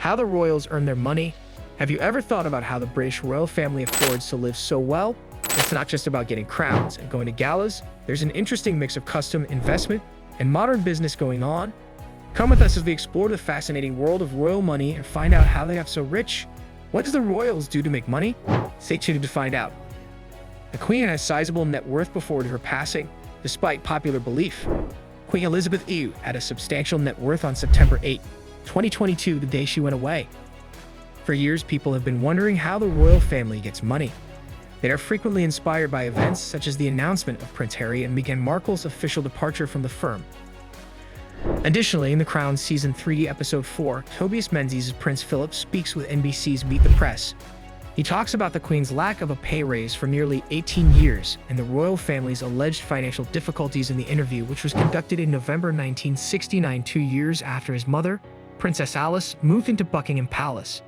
How the royals earn their money. Have you ever thought about how the British royal family affords to live so well? It's not just about getting crowns and going to galas. There's an interesting mix of custom, investment, and modern business going on. Come with us as we explore the fascinating world of royal money and find out how they got so rich. What does the royals do to make money? Stay tuned to find out. The Queen has sizable net worth before her passing, despite popular belief. Queen Elizabeth II had a substantial net worth on September 8, 2022, the day she went away. For years, people have been wondering how the royal family gets money. They are frequently inspired by events such as the announcement of Prince Harry and Meghan Markle's official departure from the firm. Additionally, in The Crown Season 3, Episode 4, Tobias Menzies' Prince Philip speaks with NBC's Meet the Press. He talks about the Queen's lack of a pay raise for nearly 18 years and the royal family's alleged financial difficulties in the interview, which was conducted in November 1969, 2 years after his mother, Princess Alice, moved into Buckingham Palace.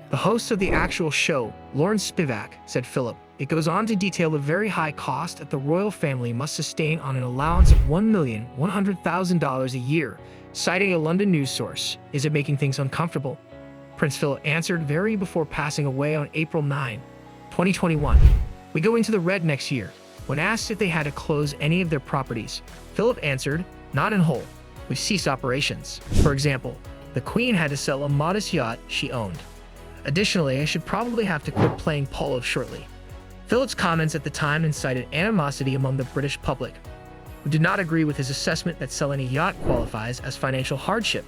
The host of the actual show, Lawrence Spivak, said Philip, it goes on to detail the very high cost that the royal family must sustain on an allowance of $1,100,000 a year, citing a London news source. Is it making things uncomfortable? Prince Philip answered very before passing away on April 9, 2021. We go into the red next year. When asked if they had to close any of their properties, Philip answered, not in whole. We've ceased operations. For example, the Queen had to sell a modest yacht she owned. Additionally, I should probably have to quit playing polo shortly. Philip's comments at the time incited animosity among the British public, who did not agree with his assessment that selling a yacht qualifies as financial hardship.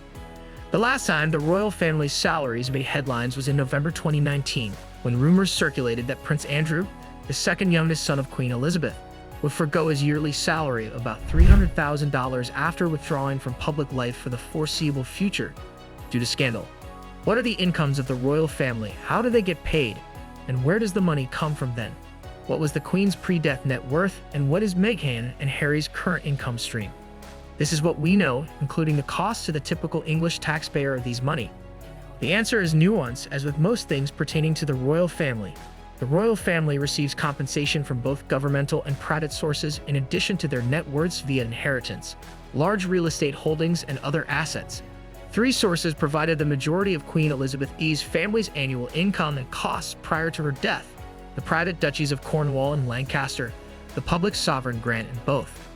The last time the royal family's salaries made headlines was in November 2019, when rumors circulated that Prince Andrew, the second youngest son of Queen Elizabeth, would forgo his yearly salary of about $300,000 after withdrawing from public life for the foreseeable future due to scandal. What are the incomes of the royal family? How do they get paid? And where does the money come from then? What was the Queen's pre-death net worth? And what is Meghan and Harry's current income stream? This is what we know, including the cost to the typical English taxpayer of these money. The answer is nuanced, as with most things pertaining to the royal family. The royal family receives compensation from both governmental and private sources in addition to their net worths via inheritance, large real estate holdings, and other assets. Three sources provided the majority of Queen Elizabeth I's family's annual income and costs prior to her death: the private duchies of Cornwall and Lancaster, the public sovereign grant, and both.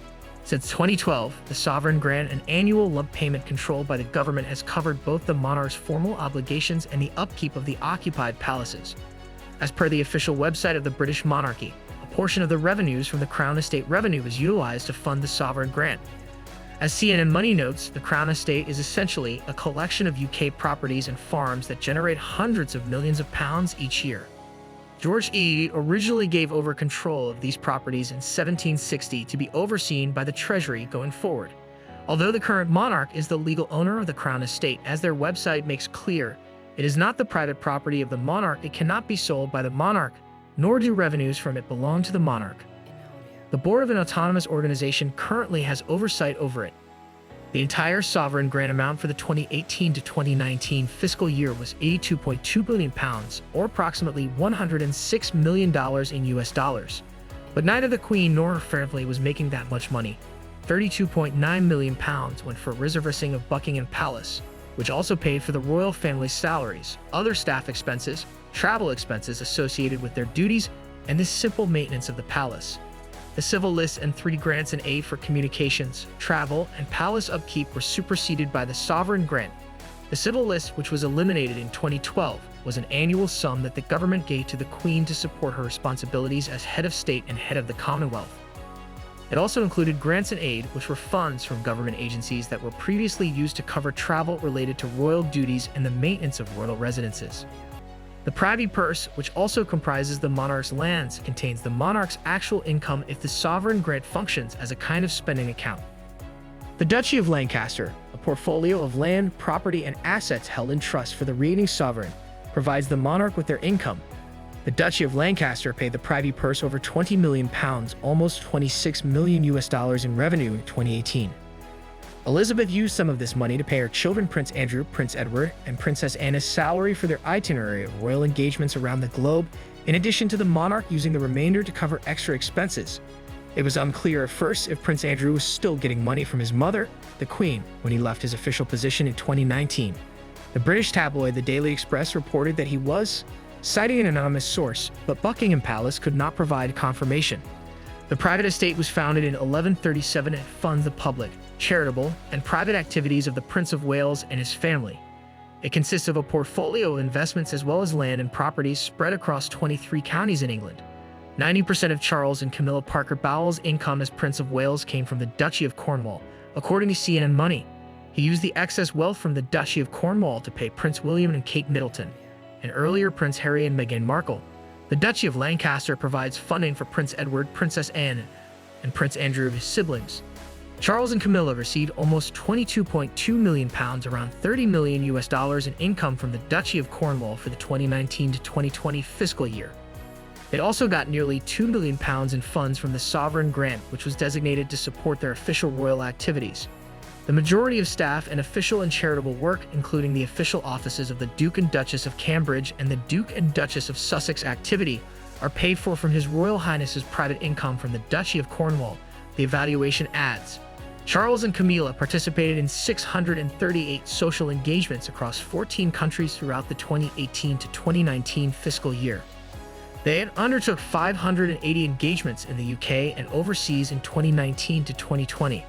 Since 2012, the sovereign grant, an annual lump payment controlled by the government, has covered both the monarch's formal obligations and the upkeep of the occupied palaces. As per the official website of the British monarchy, a portion of the revenues from the Crown Estate revenue is utilized to fund the sovereign grant. As CNN Money notes, the Crown Estate is essentially a collection of UK properties and farms that generate hundreds of millions of pounds each year. George originally gave over control of these properties in 1760 to be overseen by the Treasury going forward. Although the current monarch is the legal owner of the Crown Estate, as their website makes clear, it is not the private property of the monarch. It cannot be sold by the monarch, nor do revenues from it belong to the monarch. The board of an autonomous organization currently has oversight over it. The entire sovereign grant amount for the 2018 to 2019 fiscal year was £82.2 billion, or approximately $106 million in US dollars. But neither the Queen nor her family was making that much money. £32.9 million went for resurfacing of Buckingham Palace, which also paid for the royal family's salaries, other staff expenses, travel expenses associated with their duties, and the simple maintenance of the palace. The civil list and 3 grants and aid for communications, travel, and palace upkeep were superseded by the sovereign grant. The civil list, which was eliminated in 2012, was an annual sum that the government gave to the Queen to support her responsibilities as head of state and head of the Commonwealth. It also included grants and aid, which were funds from government agencies that were previously used to cover travel related to royal duties and the maintenance of royal residences. The Privy Purse, which also comprises the monarch's lands, contains the monarch's actual income if the sovereign grant functions as a kind of spending account. The Duchy of Lancaster, a portfolio of land, property, and assets held in trust for the reigning sovereign, provides the monarch with their income. The Duchy of Lancaster paid the Privy Purse over £20 million, almost $26 million in revenue in 2018. Elizabeth used some of this money to pay her children Prince Andrew, Prince Edward, and Princess Anna's salary for their itinerary of royal engagements around the globe, in addition to the monarch using the remainder to cover extra expenses. It was unclear at first if Prince Andrew was still getting money from his mother, the Queen, when he left his official position in 2019. The British tabloid The Daily Express reported that he was, citing an anonymous source, but Buckingham Palace could not provide confirmation. The private estate was founded in 1137 and funds the public, charitable, and private activities of the Prince of Wales and his family. It consists of a portfolio of investments as well as land and properties spread across 23 counties in England. 90% of Charles and Camilla Parker Bowell's income as Prince of Wales came from the Duchy of Cornwall, according to CNN Money. He used the excess wealth from the Duchy of Cornwall to pay Prince William and Kate Middleton, and earlier Prince Harry and Meghan Markle. The Duchy of Lancaster provides funding for Prince Edward, Princess Anne, and Prince Andrew of his siblings. Charles and Camilla received almost £22.2 million, around $30 million in income from the Duchy of Cornwall for the 2019 to 2020 fiscal year. It also got nearly £2 million in funds from the Sovereign Grant, which was designated to support their official royal activities. The majority of staff and official and charitable work, including the official offices of the Duke and Duchess of Cambridge and the Duke and Duchess of Sussex activity, are paid for from His Royal Highness's private income from the Duchy of Cornwall, the evaluation adds. Charles and Camilla participated in 638 social engagements across 14 countries throughout the 2018 to 2019 fiscal year. They had undertook 580 engagements in the UK and overseas in 2019 to 2020.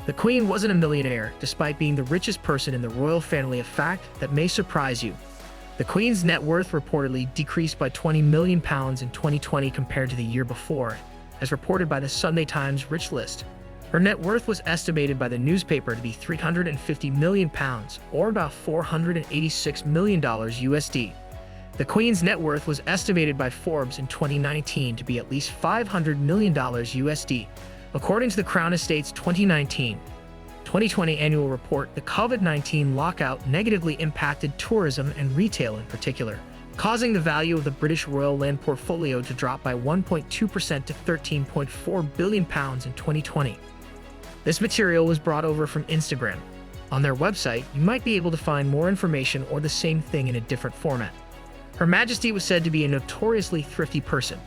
The Queen wasn't a millionaire, despite being the richest person in the royal family, a fact that may surprise you. The Queen's net worth reportedly decreased by £20 million in 2020 compared to the year before, as reported by the Sunday Times Rich List. Her net worth was estimated by the newspaper to be £350 million, or about $486 million USD. The Queen's net worth was estimated by Forbes in 2019 to be at least $500 million USD. According to the Crown Estate's 2019-2020 annual report, the COVID-19 lockout negatively impacted tourism and retail in particular, causing the value of the British royal land portfolio to drop by 1.2% to £13.4 billion in 2020. This material was brought over from Instagram. On their website, you might be able to find more information or the same thing in a different format. Her Majesty was said to be a notoriously thrifty person.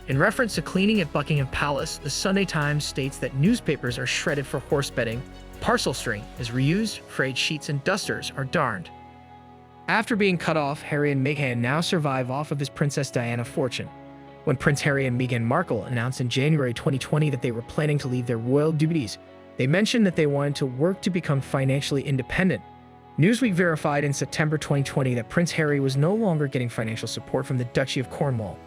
In reference to cleaning at Buckingham Palace, the Sunday Times states that newspapers are shredded for horse bedding, parcel string is reused, frayed sheets and dusters are darned. After being cut off, Harry and Meghan now survive off of his Princess Diana fortune. When Prince Harry and Meghan Markle announced in January 2020 that they were planning to leave their royal duties, they mentioned that they wanted to work to become financially independent. Newsweek verified in September 2020 that Prince Harry was no longer getting financial support from the Duchy of Cornwall.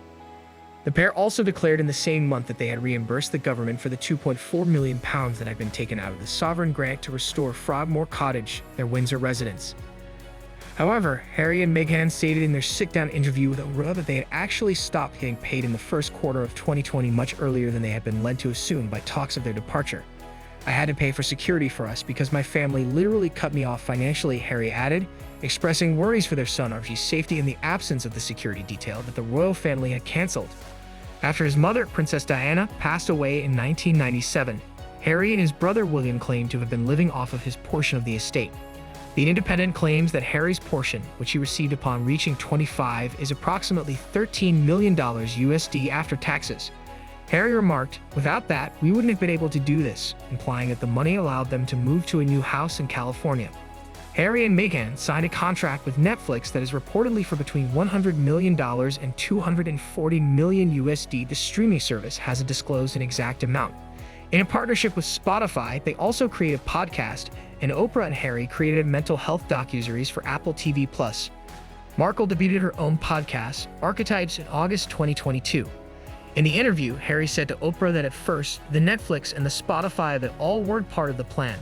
The pair also declared in the same month that they had reimbursed the government for the £2.4 million that had been taken out of the Sovereign Grant to restore Frogmore Cottage, their Windsor residence. However, Harry and Meghan stated in their sit-down interview with Oprah that they had actually stopped getting paid in the first quarter of 2020 much earlier than they had been led to assume by talks of their departure. "I had to pay for security for us because my family literally cut me off financially," Harry added, expressing worries for their son Archie's safety in the absence of the security detail that the royal family had cancelled. After his mother, Princess Diana, passed away in 1997, Harry and his brother William claimed to have been living off of his portion of the estate. The Independent claims that Harry's portion, which he received upon reaching 25, is approximately $13 million USD after taxes. Harry remarked, "Without that, we wouldn't have been able to do this," implying that the money allowed them to move to a new house in California. Harry and Meghan signed a contract with Netflix that is reportedly for between $100 million and $240 million USD. The streaming service hasn't disclosed an exact amount. In a partnership with Spotify, they also created a podcast, and Oprah and Harry created a mental health docuseries for Apple TV+. Markle debuted her own podcast, Archetypes, in August 2022. In the interview, Harry said to Oprah that at first, the Netflix and the Spotify of it all weren't part of the plan.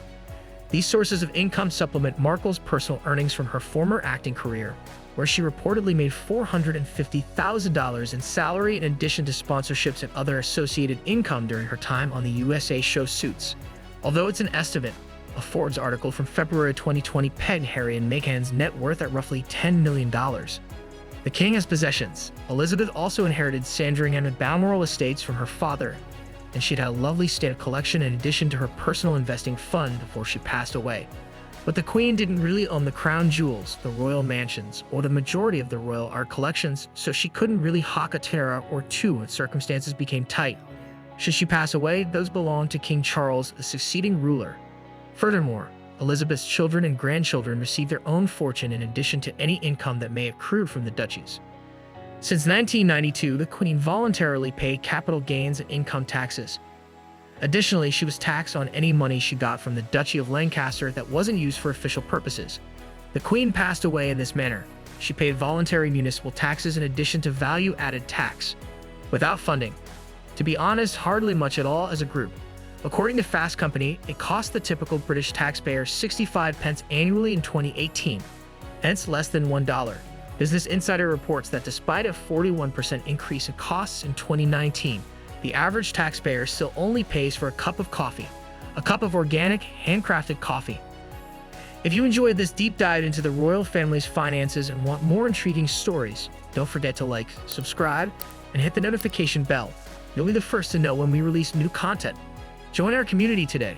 These sources of income supplement Markle's personal earnings from her former acting career, where she reportedly made $450,000 in salary in addition to sponsorships and other associated income during her time on the USA show Suits. Although it's an estimate, a Forbes article from February 2020 pegged Harry and Meghan's net worth at roughly $10 million. The king has possessions. Elizabeth also inherited Sandringham and Balmoral estates from her father, and she'd had a lovely state collection in addition to her personal investing fund before she passed away. But the Queen didn't really own the crown jewels, the royal mansions, or the majority of the royal art collections, so she couldn't really hawk a tiara or two when circumstances became tight. Should she pass away, those belonged to King Charles, the succeeding ruler. Furthermore, Elizabeth's children and grandchildren received their own fortune in addition to any income that may accrue from the duchies. Since 1992, the Queen voluntarily paid capital gains and income taxes. Additionally, she was taxed on any money she got from the Duchy of Lancaster that wasn't used for official purposes. The Queen passed away in this manner. She paid voluntary municipal taxes in addition to value-added tax, without funding. To be honest, hardly much at all as a group. According to Fast Company, it cost the typical British taxpayer 65 pence annually in 2018, hence less than $1. Business Insider reports that despite a 41% increase in costs in 2019, the average taxpayer still only pays for a cup of coffee, a cup of organic, handcrafted coffee. If you enjoyed this deep dive into the royal family's finances and want more intriguing stories, don't forget to like, subscribe, and hit the notification bell. You'll be the first to know when we release new content. Join our community today.